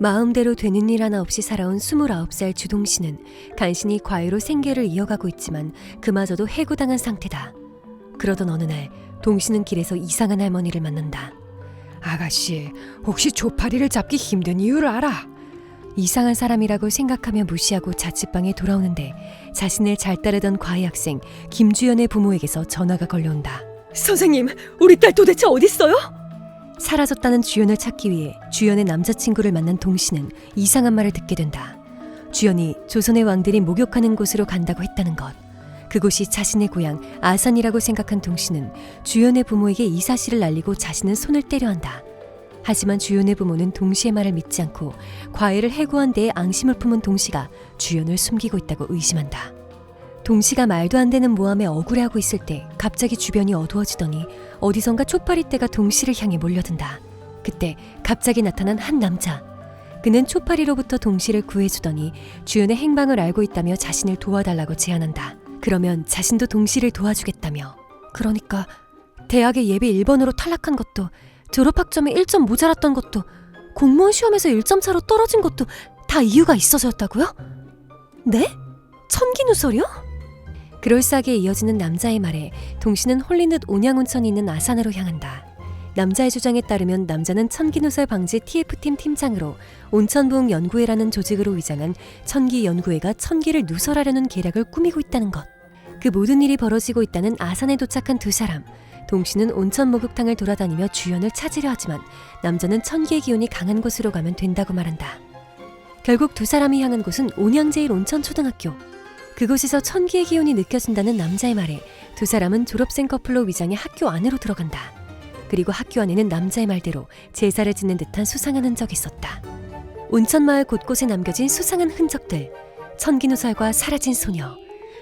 마음대로 되는 일 하나 없이 살아온 29살 주동씨는 간신히 과외로 생계를 이어가고 있지만 그마저도 해고당한 상태다. 그러던 어느 날 동씨는 길에서 이상한 할머니를 만난다. 아가씨, 혹시 조파리를 잡기 힘든 이유를 알아? 이상한 사람이라고 생각하며 무시하고 자취방에 돌아오는데 자신을 잘 따르던 과외 학생 김주연의 부모에게서 전화가 걸려온다. 선생님, 우리 딸 도대체 어딨어요? 사라졌다는 주연을 찾기 위해 주연의 남자친구를 만난 동씨는 이상한 말을 듣게 된다. 주연이 조선의 왕들이 목욕하는 곳으로 간다고 했다는 것. 그곳이 자신의 고향 아산이라고 생각한 동씨는 주연의 부모에게 이 사실을 알리고 자신은 손을 떼려 한다. 하지만 주연의 부모는 동씨의 말을 믿지 않고 과외를 해고한 데에 앙심을 품은 동씨가 주연을 숨기고 있다고 의심한다. 동씨가 말도 안 되는 모함에 억울해하고 있을 때 갑자기 주변이 어두워지더니 어디선가 초파리떼가 동씨를 향해 몰려든다. 그때 갑자기 나타난 한 남자. 그는 초파리로부터 동씨를 구해주더니 주연의 행방을 알고 있다며 자신을 도와달라고 제안한다. 그러면 자신도 동씨를 도와주겠다며. 그러니까 대학에 예비 1번으로 탈락한 것도, 졸업학점이 1점 모자랐던 것도, 공무원 시험에서 1점 차로 떨어진 것도 다 이유가 있어서였다고요? 네? 천기누설이요? 그럴싸하게 이어지는 남자의 말에 동씨는 홀린 듯 온양온천이 있는 아산으로 향한다. 남자의 주장에 따르면 남자는 천기누설 방지 TF팀 팀장으로 온천부흥연구회라는 조직으로 위장한 천기연구회가 천기를 누설하려는 계략을 꾸미고 있다는 것. 그 모든 일이 벌어지고 있다는 아산에 도착한 두 사람. 동씨는 온천 목욕탕을 돌아다니며 주연을 찾으려 하지만 남자는 천기의 기운이 강한 곳으로 가면 된다고 말한다. 결국 두 사람이 향한 곳은 온양제일온천초등학교. 그곳에서 천기의 기운이 느껴진다는 남자의 말에 두 사람은 졸업생 커플로 위장해 학교 안으로 들어간다. 그리고 학교 안에는 남자의 말대로 제사를 지는 듯한 수상한 흔적이 있었다. 온천마을 곳곳에 남겨진 수상한 흔적들, 천기누설과 사라진 소녀.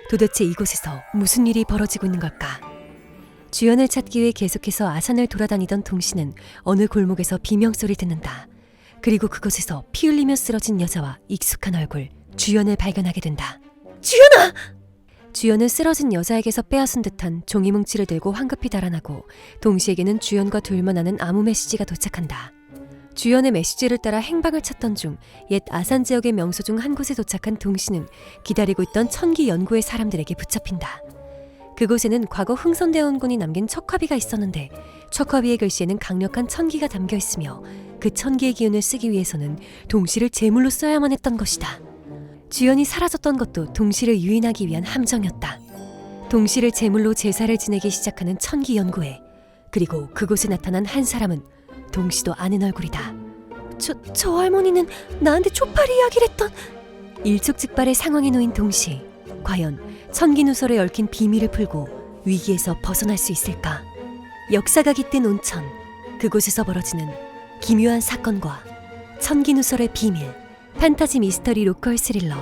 도대체 이곳에서 무슨 일이 벌어지고 있는 걸까? 주연을 찾기 위해 계속해서 아산을 돌아다니던 동씨는 어느 골목에서 비명소리 듣는다. 그리고 그곳에서 피 흘리며 쓰러진 여자와 익숙한 얼굴, 주연을 발견하게 된다. 주연아! 주연은 쓰러진 여자에게서 빼앗은 듯한 종이뭉치를 들고 황급히 달아나고 동시에게는 주연과 둘만 아는 암호 메시지가 도착한다. 주연의 메시지를 따라 행방을 찾던 중 옛 아산 지역의 명소 중 한 곳에 도착한 동씨는 기다리고 있던 천기 연구의 사람들에게 붙잡힌다. 그곳에는 과거 흥선대원군이 남긴 척화비가 있었는데 척화비의 글씨에는 강력한 천기가 담겨 있으며 그 천기의 기운을 쓰기 위해서는 동씨를 제물로 써야만 했던 것이다. 주연이 사라졌던 것도 동씨를 유인하기 위한 함정이었다. 동씨를 제물로 제사를 지내기 시작하는 천기연구회. 그리고 그곳에 나타난 한 사람은 동씨도 아는 얼굴이다. 저 할머니는 나한테 초파리 이야기를 했던... 일촉즉발의 상황에 놓인 동씨. 과연 천기누설에 얽힌 비밀을 풀고 위기에서 벗어날 수 있을까? 역사가 깃든 온천. 그곳에서 벌어지는 기묘한 사건과 천기누설의 비밀. 판타지 미스터리 로컬 스릴러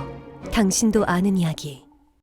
당신도 아는 이야기.